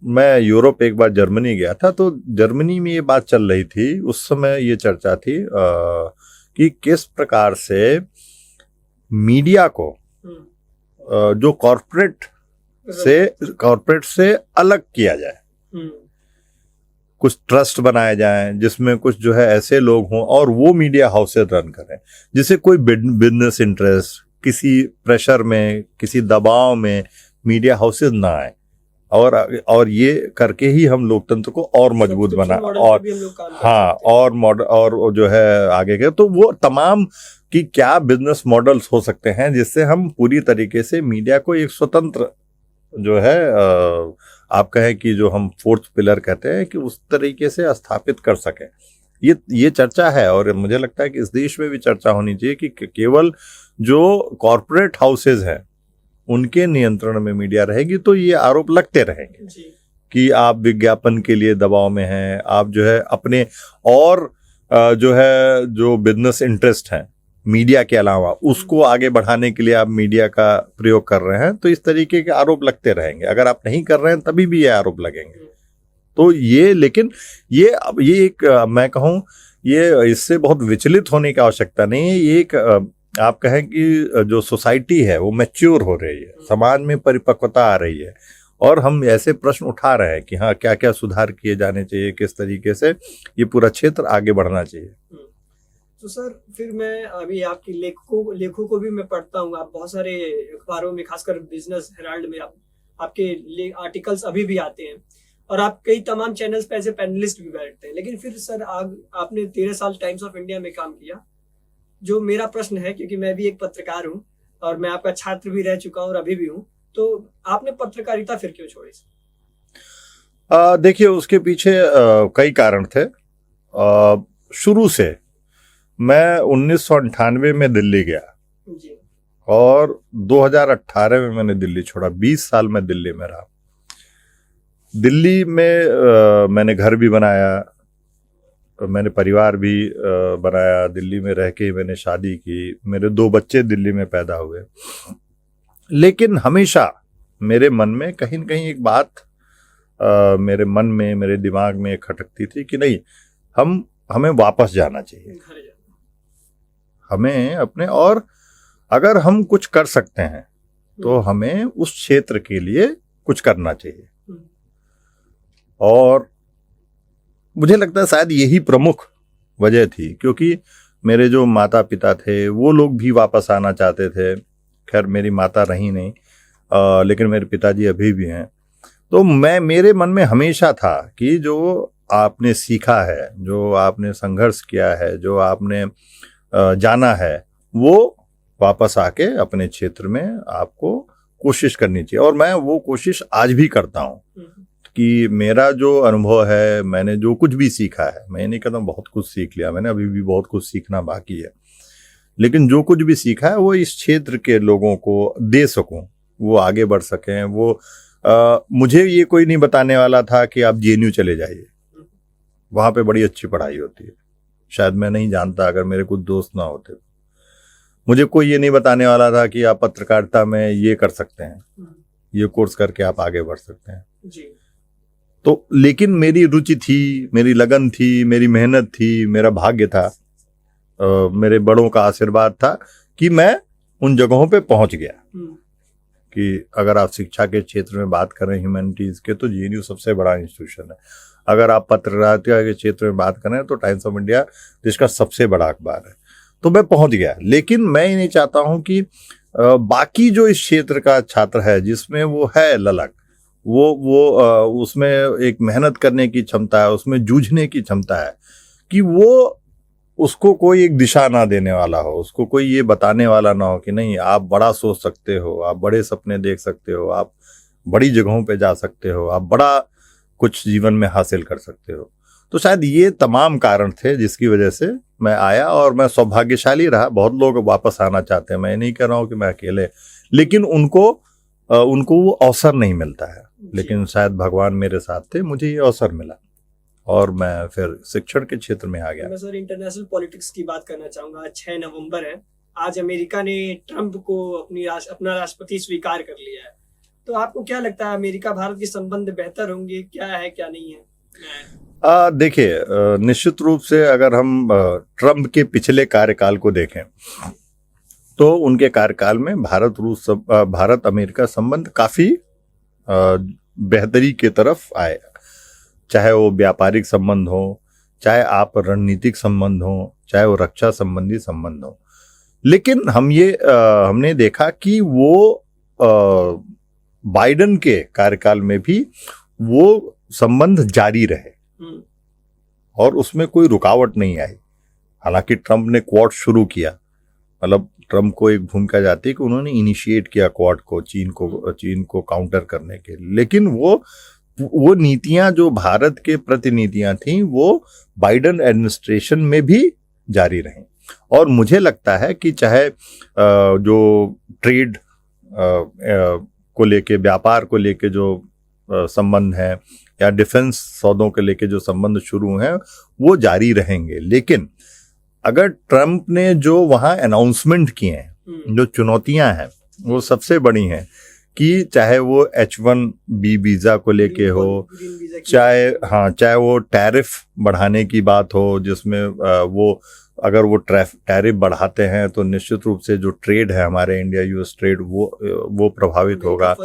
मैं यूरोप एक बार जर्मनी गया था, तो जर्मनी में ये बात चल रही थी, उस समय ये चर्चा थी कि किस प्रकार से मीडिया को जो कॉर्पोरेट से अलग किया जाए। कुछ ट्रस्ट बनाए जाएं जिसमें कुछ जो है ऐसे लोग हों और वो मीडिया हाउसेज रन करें, जिसे कोई बिजनेस इंटरेस्ट, किसी प्रेशर में, किसी दबाव में मीडिया हाउसेज ना आए। और ये करके ही हम लोकतंत्र को और मजबूत बना, और हाँ, और जो है आगे के, तो वो तमाम कि क्या बिजनेस मॉडल्स हो सकते हैं जिससे हम पूरी तरीके से मीडिया को एक स्वतंत्र जो है आप कहें कि जो हम फोर्थ पिलर कहते हैं कि उस तरीके से स्थापित कर सकें। ये चर्चा है, और मुझे लगता है कि इस देश में भी चर्चा होनी चाहिए कि केवल जो कॉर्पोरेट हाउसेज हैं उनके नियंत्रण में मीडिया रहेगी तो ये आरोप लगते रहेंगे कि आप विज्ञापन के लिए दबाव में हैं, आप जो है अपने और जो है जो बिजनेस इंटरेस्ट हैं मीडिया के अलावा उसको आगे बढ़ाने के लिए आप मीडिया का प्रयोग कर रहे हैं। तो इस तरीके के आरोप लगते रहेंगे। अगर आप नहीं कर रहे हैं तभी भी ये आरोप लगेंगे। तो ये, लेकिन ये एक मैं कहूँ, ये इससे बहुत विचलित होने की आवश्यकता नहीं है। ये एक आप कहें कि जो सोसाइटी है वो मैच्योर हो रही है, समाज में परिपक्वता आ रही है, और हम ऐसे प्रश्न उठा रहे हैं कि हाँ, क्या क्या सुधार किए जाने चाहिए, किस तरीके से ये पूरा क्षेत्र आगे बढ़ना चाहिए। तो सर, फिर मैं अभी आपकी लेखों को भी मैं पढ़ता हूँ। आप बहुत सारे अखबारों में, खासकर बिजनेस हेराल्ड में आपके आर्टिकल्स अभी भी आते हैं, और आप कई तमाम चैनल्स पे ऐसे पैनलिस्ट भी बैठते हैं। लेकिन फिर सर, आपने 13 साल टाइम्स ऑफ इंडिया में काम किया। जो मेरा प्रश्न है, क्योंकि मैं भी एक पत्रकार हूँ और मैं आपका छात्र भी रह चुका हूँ और अभी भी हूँ, तो आपने पत्रकारिता फिर क्यों छोड़ी? देखिए, उसके पीछे कई कारण थे। शुरू से मैं 1998 में दिल्ली गया जी, और 2018 में मैंने दिल्ली छोड़ा। 20 साल मैं दिल्ली में रहा। दिल्ली में मैंने घर भी बनाया, मैंने परिवार भी बनाया, दिल्ली में रह के मैंने शादी की, मेरे 2 बच्चे दिल्ली में पैदा हुए। लेकिन हमेशा मेरे मन में कहीं न कहीं एक बात मेरे मन में, मेरे दिमाग में खटकती थी कि नहीं, हमें वापस जाना चाहिए, हमें अपने, और अगर हम कुछ कर सकते हैं तो हमें उस क्षेत्र के लिए कुछ करना चाहिए। और मुझे लगता है शायद यही प्रमुख वजह थी, क्योंकि मेरे जो माता पिता थे वो लोग भी वापस आना चाहते थे। खैर मेरी माता रही नहीं, लेकिन मेरे पिताजी अभी भी हैं। तो मेरे मन में हमेशा था कि जो आपने सीखा है, जो आपने संघर्ष किया है, जो आपने जाना है, वो वापस आके अपने क्षेत्र में आपको कोशिश करनी चाहिए। और मैं वो कोशिश आज भी करता हूँ कि मेरा जो अनुभव है, मैंने जो कुछ भी सीखा है, मैं नहीं कहता बहुत कुछ सीख लिया, मैंने अभी भी बहुत कुछ सीखना बाकी है, लेकिन जो कुछ भी सीखा है वो इस क्षेत्र के लोगों को दे सकूं, वो आगे बढ़ सकें। वो मुझे ये कोई नहीं बताने वाला था कि आप जेएनयू चले जाइए, वहाँ पे बड़ी अच्छी पढ़ाई होती है। शायद मैं नहीं जानता अगर मेरे कुछ दोस्त ना होते। मुझे कोई ये नहीं बताने वाला था कि आप पत्रकारिता में ये कर सकते हैं, ये कोर्स करके आप आगे बढ़ सकते हैं जी। तो लेकिन मेरी रुचि थी, मेरी लगन थी, मेरी मेहनत थी, मेरा भाग्य था, मेरे बड़ों का आशीर्वाद था कि मैं उन जगहों पे पहुंच गया। कि अगर आप शिक्षा के क्षेत्र में बात करें ह्यूमैनिटीज के, तो जेएनयू सबसे बड़ा इंस्टीट्यूशन है। अगर आप पत्रकारिता के क्षेत्र में बात करें तो टाइम्स ऑफ इंडिया देश का सबसे बड़ा अखबार है। तो मैं पहुंच गया, लेकिन मैं ये नहीं चाहता हूं कि बाकी जो इस क्षेत्र का छात्र है जिसमें वो है ललक, वो उसमें एक मेहनत करने की क्षमता है, उसमें जूझने की क्षमता है, कि वो उसको कोई एक दिशा ना देने वाला हो, उसको कोई ये बताने वाला ना हो कि नहीं आप बड़ा सोच सकते हो, आप बड़े सपने देख सकते हो, आप बड़ी जगहों पे जा सकते हो, आप बड़ा कुछ जीवन में हासिल कर सकते हो। तो शायद ये तमाम कारण थे जिसकी वजह से मैं आया, और मैं सौभाग्यशाली रहा। बहुत लोग वापस आना चाहते हैं, मैं नहीं कह रहा हूँ कि मैं अकेले, लेकिन उनको वो अवसर नहीं मिलता है। लेकिन शायद भगवान मेरे साथ थे, मुझे ये अवसर मिला और मैं फिर शिक्षण के क्षेत्र में आ गया। मैं सर इंटरनेशनल पॉलिटिक्स की बात करना चाहूंगा। आज 6 नवंबर है, आज अमेरिका ने ट्रंप को अपना राष्ट्रपति स्वीकार कर लिया है। तो आपको क्या लगता है, अमेरिका भारत के संबंध बेहतर होंगे, क्या है क्या नहीं है? देखिए, निश्चित रूप से अगर हम ट्रंप के पिछले कार्यकाल को देखें तो उनके कार्यकाल में भारत अमेरिका संबंध काफी बेहतरी की तरफ आए, चाहे वो व्यापारिक संबंध हो, चाहे आप रणनीतिक संबंध हो, चाहे वो रक्षा संबंधी संबंध हो। लेकिन हमने देखा कि वो बाइडेन के कार्यकाल में भी वो संबंध जारी रहे और उसमें कोई रुकावट नहीं आई। हालांकि ट्रंप ने क्वाड शुरू किया, मतलब ट्रंप को एक भूमिका जाती है कि उन्होंने इनिशिएट किया क्वाड को, चीन को काउंटर करने के, लेकिन वो नीतियां जो भारत के प्रतिनिधियां थीं वो बाइडेन एडमिनिस्ट्रेशन में भी जारी रहीं। और मुझे लगता है कि चाहे जो ट्रेड को लेके, व्यापार को लेके जो संबंध है, या डिफेंस सौदों के लेके जो संबंध शुरू हैं वो जारी रहेंगे। लेकिन अगर ट्रंप ने जो वहां अनाउंसमेंट किए हैं, जो चुनौतियां हैं वो सबसे बड़ी हैं, कि चाहे वो H1B वीजा को लेके हो, चाहे वो टैरिफ बढ़ाने की बात हो, जिसमें अगर वो टैरिफ बढ़ाते हैं तो निश्चित रूप से जो ट्रेड है हमारे इंडिया यूएस ट्रेड वो प्रभावित होगा।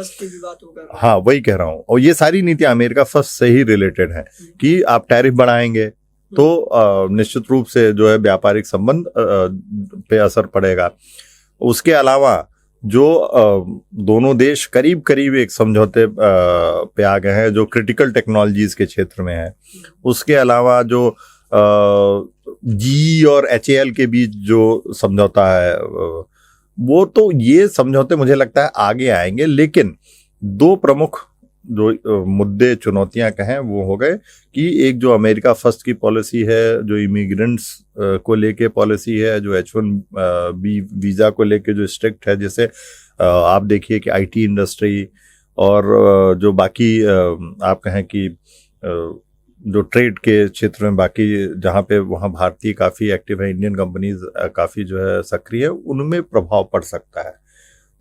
हाँ, वही कह रहा हूँ। और ये सारी नीतियां अमेरिका फर्स्ट से ही रिलेटेड है कि आप टैरिफ बढ़ाएंगे तो निश्चित रूप से जो है व्यापारिक संबंध पे असर पड़ेगा। उसके अलावा जो दोनों देश करीब करीब एक समझौते पे आ गए हैं जो क्रिटिकल टेक्नोलॉजीज के क्षेत्र में है। उसके अलावा जो GE और HAL के बीच जो समझौता है, वो तो ये समझौते मुझे लगता है आगे आएंगे। लेकिन दो प्रमुख जो मुद्दे, चुनौतियां कहें, वो हो गए कि एक जो अमेरिका फर्स्ट की पॉलिसी है, जो इमिग्रेंट्स को लेके पॉलिसी है, जो H1B वीज़ा को लेके जो स्ट्रिक्ट है, जैसे आप देखिए कि IT इंडस्ट्री और जो बाकी आप कहें कि जो ट्रेड के क्षेत्र में बाकी जहाँ पे वहाँ भारतीय काफ़ी एक्टिव है, इंडियन कंपनीज काफ़ी जो है सक्रिय है, उनमें प्रभाव पड़ सकता है।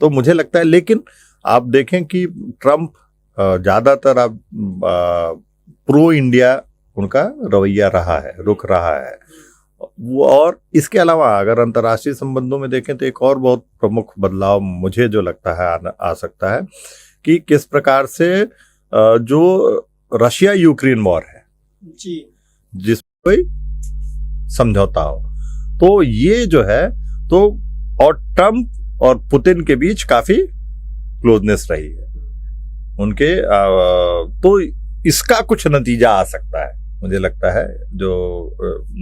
तो मुझे लगता है, लेकिन आप देखें कि ट्रंप ज़्यादातर अब प्रो इंडिया उनका रवैया रहा है, रुख रहा है। और इसके अलावा अगर अंतर्राष्ट्रीय संबंधों में देखें तो एक और बहुत प्रमुख बदलाव मुझे जो लगता है आ सकता है कि किस प्रकार से जो रशिया यूक्रेन वॉर है जी, जिस कोई समझौता हो। तो ये जो है तो और ट्रंप और पुतिन के बीच काफी क्लोजनेस रही है उनके, तो इसका कुछ नतीजा आ सकता है मुझे लगता है, जो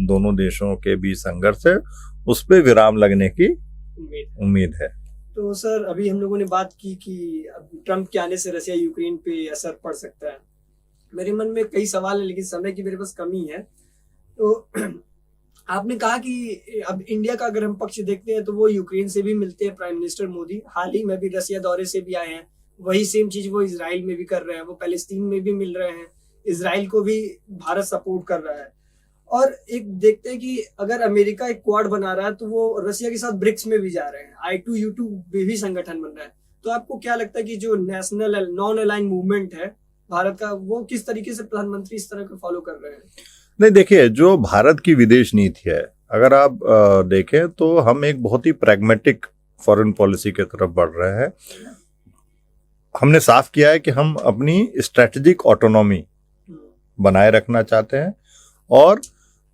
दोनों देशों के बीच संघर्ष है उस पे विराम लगने की उम्मीद है। तो सर अभी हम लोगों ने बात की कि अब ट्रंप के आने से रसिया यूक्रेन पे असर पड़ सकता है। मेरे मन में कई सवाल है लेकिन समय की मेरे पास कमी है। तो आपने कहा कि अब इंडिया का अगर हम पक्ष देखते हैं तो वो यूक्रेन से भी मिलते हैं, प्राइम मिनिस्टर मोदी हाल ही में भी रसिया दौरे से भी आए हैं। वही सेम चीज वो इजराइल में भी कर रहे हैं, वो पैलेस्टीन में भी मिल रहे हैं, इजराइल को भी भारत सपोर्ट कर रहा है। और एक देखते हैं कि अगर अमेरिका एक क्वाड बना रहा है तो वो रसिया के साथ ब्रिक्स में भी जा रहे हैं, I2U2 भी संगठन बन रहा है। तो आपको क्या लगता है कि जो नेशनल नॉन अलाइन मूवमेंट है भारत का, वो किस तरीके से प्रधानमंत्री इस तरह का फॉलो कर रहे हैं? नहीं, देखिए, जो भारत की विदेश नीति है अगर आप देखें तो हम एक बहुत ही प्रैग्मेटिक फॉरेन पॉलिसी की तरफ बढ़ रहे हैं। हमने साफ किया है कि हम अपनी स्ट्रेटेजिक ऑटोनॉमी बनाए रखना चाहते हैं और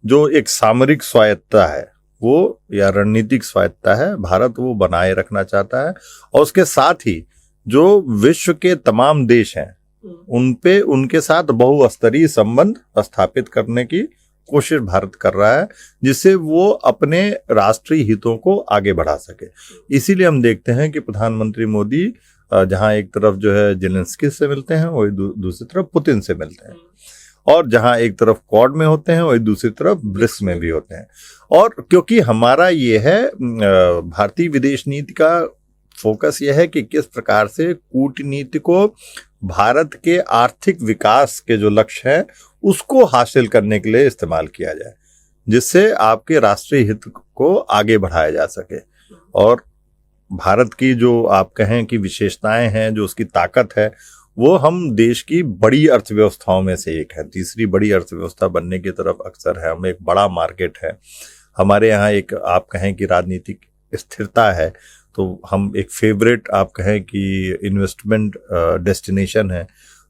जो एक सामरिक स्वायत्तता है वो या रणनीतिक स्वायत्तता है भारत वो बनाए रखना चाहता है। और उसके साथ ही जो विश्व के तमाम देश हैं उन पे उनके साथ बहुस्तरीय संबंध स्थापित करने की कोशिश भारत कर रहा है, जिससे वो अपने राष्ट्रीय हितों को आगे बढ़ा सके। इसीलिए हम देखते हैं कि प्रधानमंत्री मोदी जहां एक तरफ जो है जेलेंस्की से मिलते हैं वही दूसरी तरफ पुतिन से मिलते हैं, और जहां एक तरफ क्वाड में होते हैं वही दूसरी तरफ ब्रिक्स में भी होते हैं। और क्योंकि हमारा ये है भारतीय विदेश नीति का फोकस यह है कि किस प्रकार से कूटनीति को भारत के आर्थिक विकास के जो लक्ष्य हैं उसको हासिल करने के लिए इस्तेमाल किया जाए, जिससे आपके राष्ट्रीय हित को आगे बढ़ाया जा सके। और भारत की जो आप कहें कि विशेषताएं हैं, जो उसकी ताकत है, वो हम देश की बड़ी अर्थव्यवस्थाओं में से एक है, तीसरी बड़ी अर्थव्यवस्था बनने की तरफ अक्सर है। हम एक बड़ा मार्केट है, हमारे यहाँ एक आप कहें कि राजनीतिक स्थिरता है, तो हम एक फेवरेट आप कहें कि इन्वेस्टमेंट डेस्टिनेशन है।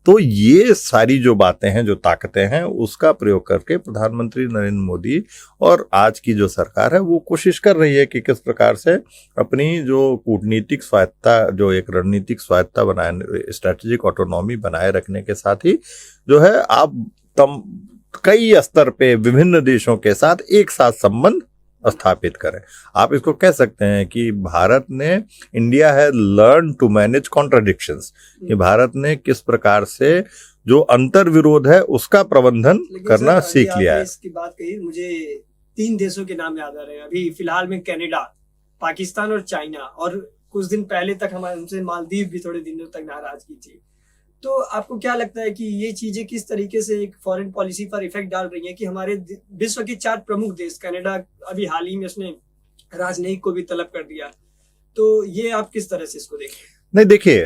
तो ये सारी जो बातें हैं, जो ताकतें हैं, उसका प्रयोग करके प्रधानमंत्री नरेंद्र मोदी और आज की जो सरकार है वो कोशिश कर रही है कि किस प्रकार से अपनी जो कूटनीतिक स्वायत्तता, जो एक रणनीतिक स्वायत्तता बनाए, स्ट्रेटेजिक ऑटोनॉमी बनाए रखने के साथ ही जो है आप कई स्तर पे विभिन्न देशों के साथ एक साथ संबंध स्थापित करें। आप इसको कह सकते हैं कि भारत ने, इंडिया है लर्न टू मैनेज कॉन्ट्राडिक्शंस, कि भारत ने किस प्रकार से जो अंतर विरोध है उसका प्रबंधन करना सीख लिया है। इसकी बात कही, मुझे 3 देशों के नाम याद आ रहे हैं अभी फिलहाल में, कनाडा, पाकिस्तान और चाइना, और कुछ दिन पहले तक हमारे हमसे मालदीव भी थोड़े दिनों तक नाराजगी थी। तो आपको क्या लगता है कि ये चीजें किस तरीके से एक फॉरेन पॉलिसी पर इफेक्ट डाल रही हैं कि हमारे विश्व के 4 प्रमुख देश, कनाडा अभी हाल ही में उसने राजनयिक को भी तलब कर दिया, तो ये आप किस तरह से इसको देखें? नहीं, देखिए,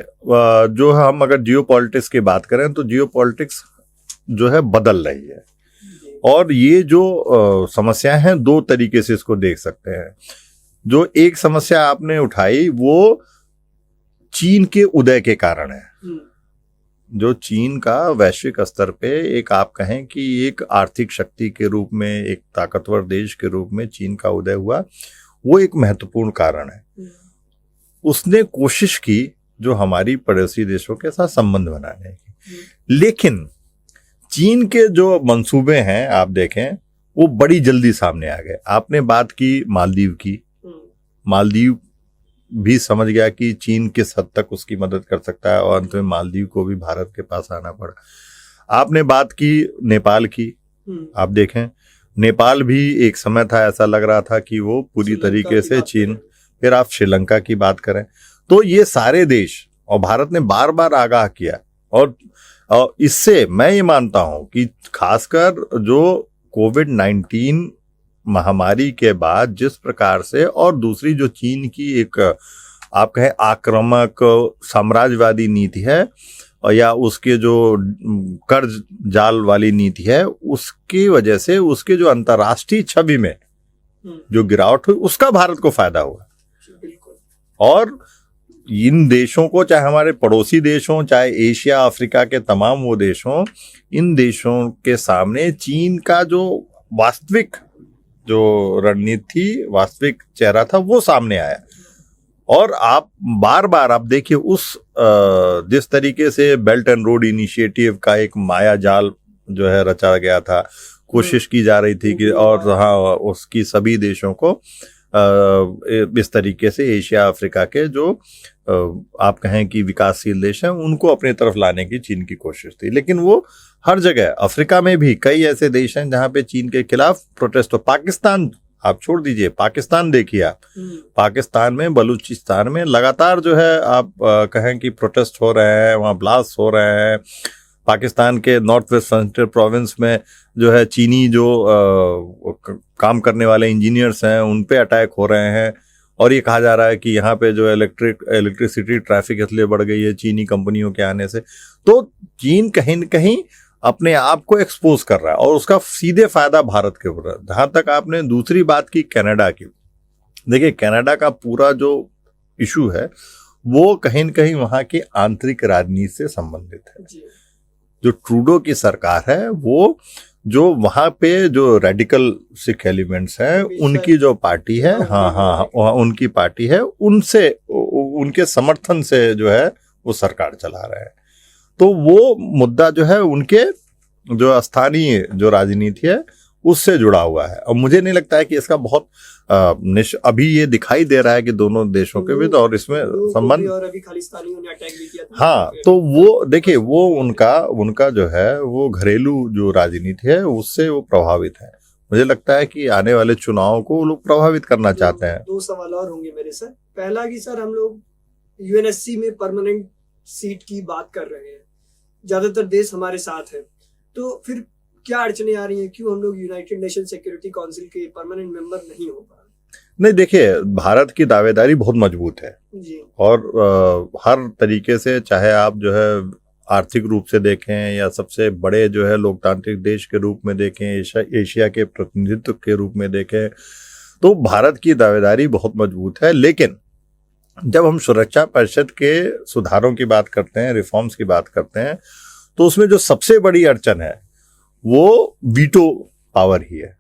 जो हम अगर जियोपॉलिटिक्स की बात करें तो जियोपॉलिटिक्स जो है बदल रही है, और ये जो समस्याएं हैं 2 तरीके से इसको देख सकते हैं। जो एक समस्या आपने उठाई वो चीन के उदय के कारण है। जो चीन का वैश्विक स्तर पे एक आप कहें कि एक आर्थिक शक्ति के रूप में, एक ताकतवर देश के रूप में चीन का उदय हुआ, वो एक महत्वपूर्ण कारण है। उसने कोशिश की जो हमारी पड़ोसी देशों के साथ संबंध बनाने की, लेकिन चीन के जो मंसूबे हैं आप देखें वो बड़ी जल्दी सामने आ गए। आपने बात की मालदीव की, मालदीव भी समझ गया कि चीन किस हद तक उसकी मदद कर सकता है, और अंत में मालदीव को भी भारत के पास आना पड़ा। आपने बात की नेपाल की, आप देखें नेपाल भी एक समय था ऐसा लग रहा था कि वो पूरी तरीके से चीन, फिर आप श्रीलंका की बात करें, तो ये सारे देश, और भारत ने बार बार आगाह किया, और इससे मैं ये मानता हूं कि खासकर जो कोविड-19 महामारी के बाद जिस प्रकार से, और दूसरी जो चीन की एक आप कहें आक्रामक साम्राज्यवादी नीति है, या उसके जो कर्ज जाल वाली नीति है, उसकी वजह से उसके जो अंतर्राष्ट्रीय छवि में जो गिरावट हुई उसका भारत को फायदा हुआ। और इन देशों को, चाहे हमारे पड़ोसी देश हों, चाहे एशिया अफ्रीका के तमाम वो देश हों, इन देशों के सामने चीन का जो वास्तविक जो रणनीति थी, वास्तविक चेहरा था, वो सामने आया। और आप बार बार आप देखिए उस जिस तरीके से बेल्ट एंड रोड इनिशिएटिव का एक माया जाल जो है रचा गया था, कोशिश की जा रही थी कि, और हाँ, उसकी सभी देशों को इस तरीके से एशिया अफ्रीका के जो आप कहें कि विकासशील देश हैं उनको अपनी तरफ लाने की चीन की कोशिश थी। लेकिन वो हर जगह, अफ्रीका में भी कई ऐसे देश हैं जहां पे चीन के खिलाफ प्रोटेस्ट हो। पाकिस्तान आप छोड़ दीजिए, पाकिस्तान देखिए आप, पाकिस्तान में बलूचिस्तान में लगातार जो है आप कहें कि प्रोटेस्ट हो रहे हैं, वहाँ ब्लास्ट हो रहे हैं। पाकिस्तान के नॉर्थ वेस्ट फ्रंटियर प्रोविंस में जो है चीनी जो काम करने वाले इंजीनियर्स हैं उन पे अटैक हो रहे हैं, और ये कहा जा रहा है कि यहाँ पे जो इलेक्ट्रिसिटी ट्रैफिक इसलिए बढ़ गई है चीनी कंपनियों के आने से। तो चीन कहीं न कहीं अपने आप को एक्सपोज कर रहा है, और उसका सीधे फायदा भारत के ऊपर है। जहां तक आपने दूसरी बात की कनाडा की, देखिए कनाडा का पूरा जो इशू है वो कहीं न कहीं वहां की आंतरिक राजनीति से संबंधित है। जो ट्रूडो की सरकार है, वो जो वहां पे जो रेडिकल सिख एलिमेंट्स हैं उनकी जो पार्टी है, हाँ, उनकी पार्टी है, उनसे, उनके समर्थन से जो है वो सरकार चला रहे हैं। तो वो मुद्दा जो है उनके जो स्थानीय जो राजनीति है उससे जुड़ा हुआ है। और मुझे नहीं लगता है कि इसका बहुत अभी ये दिखाई दे रहा है कि दोनों देशों के बीच और इसमें संबंध, और अभी खालिस्तानियों ने अटैक भी किया था। हाँ, तो वो देखिए वो उनका जो है वो घरेलू जो राजनीति है उससे वो प्रभावित है। मुझे लगता है कि आने वाले चुनाव को वो लोग प्रभावित करना चाहते हैं। दो सवाल और होंगे मेरे सर। पहला कि सर हम लोग यूएनएससी में परमानेंट सीट की बात कर रहे हैं, ज्यादातर देश हमारे साथ है, तो फिर क्या अड़चने आ रही हैं? क्यों हम लोग यूनाइटेड नेशन सिक्योरिटी काउंसिल के परमानेंट मेंबर नहीं हो पा रहे? नहीं, देखिए भारत की दावेदारी बहुत मजबूत है जी, और हर तरीके से, चाहे आप जो है आर्थिक रूप से देखें या सबसे बड़े जो है लोकतांत्रिक देश के रूप में देखें, एशिया के प्रतिनिधित्व के रूप में देखें, तो भारत की दावेदारी बहुत मजबूत है। लेकिन जब हम सुरक्षा परिषद के सुधारों की बात करते हैं, रिफॉर्म्स की बात करते हैं, तो उसमें जो सबसे बड़ी अड़चन है वो वीटो पावर ही है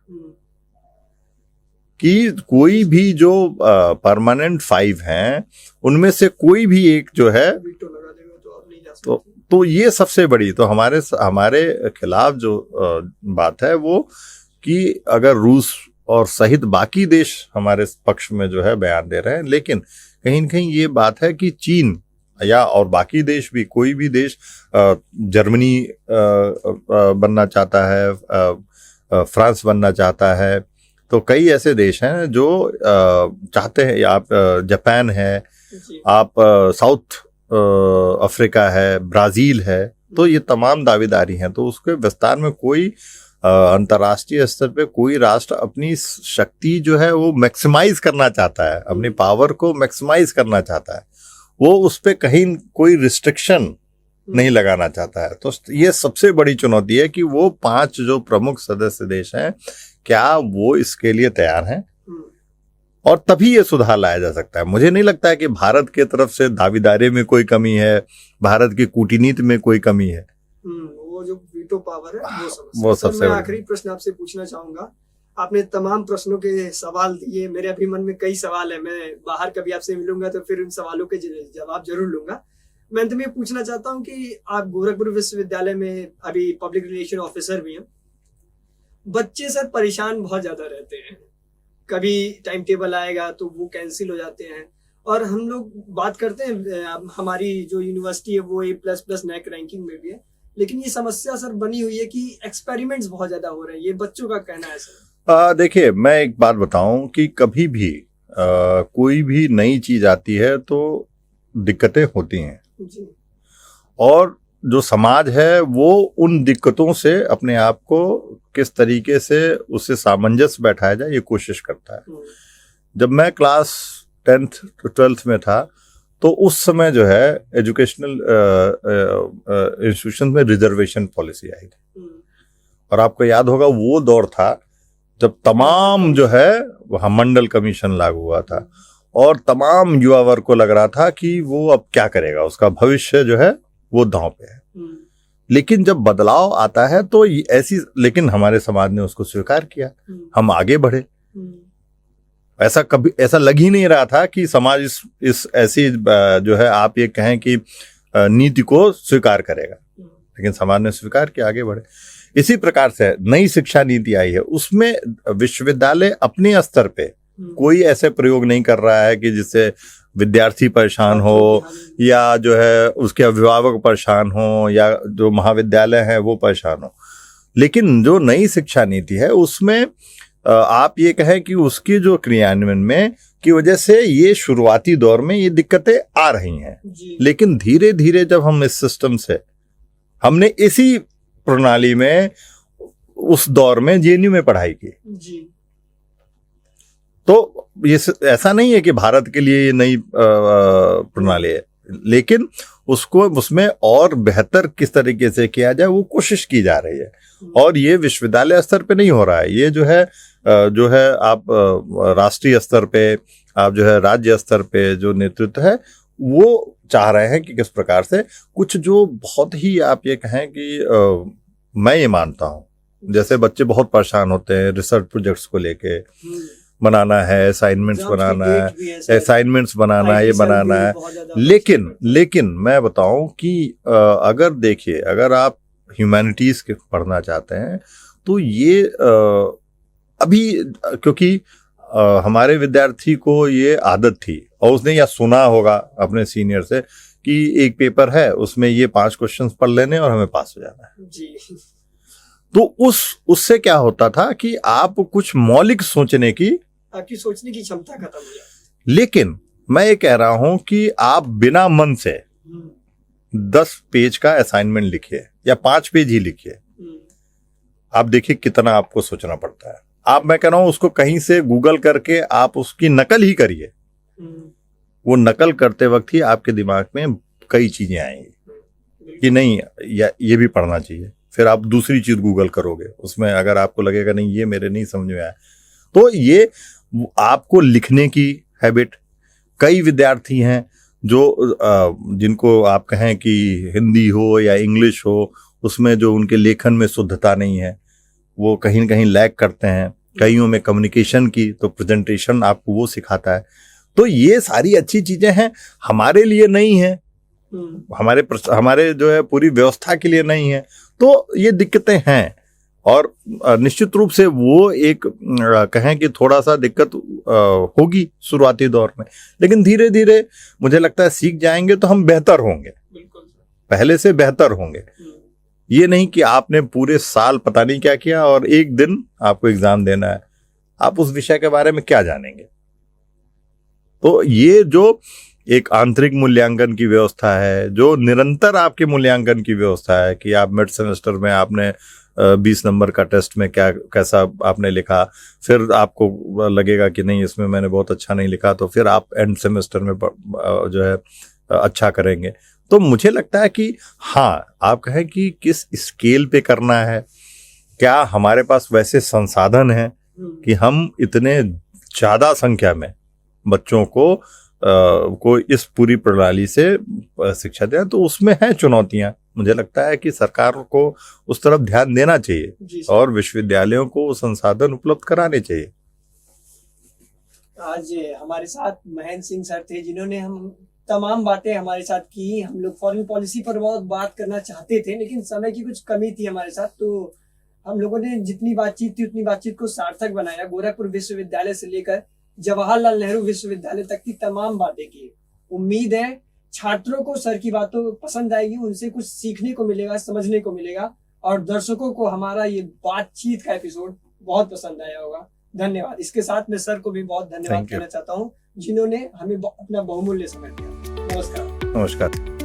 कि कोई भी जो परमानेंट 5 हैं उनमें से कोई भी एक जो है वीटो लगा देगा तो आप नहीं जा सकते। तो ये सबसे बड़ी, तो हमारे खिलाफ जो बात है वो कि अगर रूस और सहित बाकी देश हमारे पक्ष में जो है बयान दे रहे हैं, लेकिन कहीं न कहीं ये बात है कि चीन या और बाकी देश भी, कोई भी देश, जर्मनी बनना चाहता है, फ्रांस बनना चाहता है, तो कई ऐसे देश हैं जो चाहते हैं, आप जापान है, आप साउथ अफ्रीका है, ब्राजील है, तो ये तमाम दावेदारी हैं। तो उसके विस्तार में कोई अंतर्राष्ट्रीय स्तर पे कोई राष्ट्र अपनी शक्ति जो है वो मैक्सिमाइज करना चाहता है, अपनी पावर को मैक्सिमाइज करना चाहता है, वो उस पे कहीं कोई रिस्ट्रिक्शन नहीं लगाना चाहता है। तो ये सबसे बड़ी चुनौती है कि वो 5 जो प्रमुख सदस्य देश हैं, क्या वो इसके लिए तैयार हैं, और तभी ये सुधार लाया जा सकता है। मुझे नहीं लगता है कि भारत के तरफ से दावेदारी में कोई कमी है, भारत की कूटनीति में कोई कमी है। वो जो वीटो पावर है वो सबसे मैं आखिरी प्रश्न आपसे पूछना चाहूंगा। आपने तमाम प्रश्नों के सवाल दिए, मेरे अभी मन में कई सवाल है, मैं बाहर कभी आपसे मिलूंगा तो फिर उन सवालों के जवाब जरूर लूंगा। मैं अंत में पूछना चाहता हूं कि आप गोरखपुर विश्वविद्यालय में अभी पब्लिक रिलेशन ऑफिसर भी हैं। बच्चे सर परेशान बहुत ज्यादा रहते हैं, कभी टाइम टेबल आएगा तो वो कैंसिल हो जाते हैं, और हम लोग बात करते हैं हमारी जो यूनिवर्सिटी है वो A++ नैक रैंकिंग में भी है, लेकिन ये समस्या सर बनी हुई है कि एक्सपेरिमेंट्स बहुत ज्यादा हो रहे हैं। ये बच्चों का कहना है सर। देखिए मैं एक बात बताऊं कि कभी भी कोई भी नई चीज आती है तो दिक्कतें होती हैं जी। और जो समाज है वो उन दिक्कतों से अपने आप को किस तरीके से उससे सामंजस्य बैठाया जाए ये कोशिश करता है। जब मैं क्लास 10th to 12th में था तो उस समय जो है एजुकेशनल इंस्टीट्यूशन में रिजर्वेशन पॉलिसी आई थी, और आपको याद होगा वो दौर था जब तमाम जो है वहाँ मंडल कमीशन लागू हुआ था, और तमाम युवा वर्ग को लग रहा था कि वो अब क्या करेगा, उसका भविष्य जो है वो दांव पे है। लेकिन जब बदलाव आता है तो लेकिन हमारे समाज ने उसको स्वीकार किया, हम आगे बढ़े। ऐसा लग ही नहीं रहा था कि समाज इस ऐसी जो है आप ये कहें कि नीति को स्वीकार करेगा, लेकिन समाज ने स्वीकार किया, आगे बढ़े। इसी प्रकार से नई शिक्षा नीति आई है, उसमें विश्वविद्यालय अपने स्तर पे कोई ऐसे प्रयोग नहीं कर रहा है कि जिससे विद्यार्थी परेशान हो या जो है उसके अभिभावक परेशान हो या जो महाविद्यालय है वो परेशान हो। लेकिन जो नई शिक्षा नीति है उसमें आप ये कहें कि उसकी जो क्रियान्वयन में की वजह से ये शुरुआती दौर में ये दिक्कतें आ रही हैं, लेकिन धीरे धीरे जब हम इस सिस्टम से हमने इसी प्रणाली में उस दौर में जेएनयू में पढ़ाई की तो ये ऐसा नहीं है कि भारत के लिए ये नई प्रणाली है, लेकिन उसमें और बेहतर किस तरीके से किया जाए वो कोशिश की जा रही है। और ये विश्वविद्यालय स्तर पे नहीं हो रहा है, ये जो है आप राष्ट्रीय स्तर पे, आप जो है राज्य स्तर पे जो नेतृत्व है वो चाह रहे हैं कि किस प्रकार से कुछ जो बहुत ही आप ये कहें कि मैं ये मानता हूँ, जैसे बच्चे बहुत परेशान होते हैं रिसर्च प्रोजेक्ट्स को लेके, बनाना है, असाइनमेंट्स बनाना है, ये बनाना है। लेकिन मैं बताऊं कि अगर देखिए, अगर आप ह्यूमैनिटीज के पढ़ना चाहते हैं तो ये अभी क्योंकि हमारे विद्यार्थी को ये आदत थी और उसने या सुना होगा अपने सीनियर से कि एक पेपर है उसमें ये 5 क्वेश्चंस पढ़ लेने और हमें पास हो जाना है जी। तो उससे क्या होता था कि आप कुछ मौलिक सोचने की, आपकी सोचने की क्षमता खत्म हो जाती। लेकिन मैं ये कह रहा हूं कि आप बिना मन से 10 पेज का असाइनमेंट लिखिए या 5 पेज ही लिखिए, आप देखिए कितना आपको सोचना पड़ता है। मैं कह रहा हूं उसको कहीं से गूगल करके आप उसकी नकल ही करिए, वो नकल करते वक्त ही आपके दिमाग में कई चीजें आएंगी कि नहीं ये भी पढ़ना चाहिए। फिर आप दूसरी चीज गूगल करोगे, उसमें अगर आपको लगेगा नहीं ये मेरे नहीं समझ में आया, तो ये आपको लिखने की हैबिट। कई विद्यार्थी हैं जो जिनको आप कहें कि हिंदी हो या इंग्लिश हो, उसमें जो उनके लेखन में शुद्धता नहीं है, वो कहीं न कहीं लैग करते हैं। कईयों में कम्युनिकेशन की तो प्रेजेंटेशन आपको वो सिखाता है। तो ये सारी अच्छी चीजें हैं, हमारे लिए नहीं है, हमारे जो है पूरी व्यवस्था के लिए नहीं है, तो ये दिक्कतें हैं। और निश्चित रूप से वो एक कहें कि थोड़ा सा दिक्कत होगी शुरुआती दौर में, लेकिन धीरे धीरे मुझे लगता है सीख जाएंगे तो हम बेहतर होंगे, पहले से बेहतर होंगे। ये नहीं कि आपने पूरे साल पता नहीं क्या किया और एक दिन आपको एग्जाम देना है, आप उस विषय के बारे में क्या जानेंगे। तो ये जो एक आंतरिक मूल्यांकन की व्यवस्था है, जो निरंतर आपके मूल्यांकन की व्यवस्था है कि आप मिड सेमेस्टर में आपने 20 नंबर का टेस्ट में कैसा आपने लिखा, फिर आपको लगेगा कि नहीं इसमें मैंने बहुत अच्छा नहीं लिखा, तो फिर आप एंड सेमेस्टर में जो है अच्छा करेंगे। तो मुझे लगता है कि हाँ, आप कहें कि किस स्केल पे करना है, क्या हमारे पास वैसे संसाधन हैं कि हम इतने ज्यादा संख्या में बच्चों को इस पूरी प्रणाली से शिक्षा दें, तो उसमें है चुनौतियां। मुझे लगता है कि सरकार को उस तरफ ध्यान देना चाहिए और विश्वविद्यालयों को संसाधन उपलब्ध कराने चाहिए। आज हमारे साथ महेंद्र सिंह सर थे, जिन्होंने हम तमाम बातें हमारे साथ की। हम लोग फॉरेन पॉलिसी पर बहुत बात करना चाहते थे, लेकिन समय की कुछ कमी थी हमारे साथ, तो हम लोगों ने जितनी बातचीत थी उतनी बातचीत को सार्थक बनाया। गोरखपुर विश्वविद्यालय से लेकर जवाहरलाल नेहरू विश्वविद्यालय तक की तमाम बातें की। उम्मीद है छात्रों को सर की बातों पसंद आएगी, उनसे कुछ सीखने को मिलेगा, समझने को मिलेगा, और दर्शकों को हमारा ये बातचीत का एपिसोड बहुत पसंद आया होगा। धन्यवाद। इसके साथ मैं सर को भी बहुत धन्यवाद कहना चाहता हूँ, जिन्होंने हमें अपना बहुमूल्य समय दिया। नमस्कार। नमस्कार।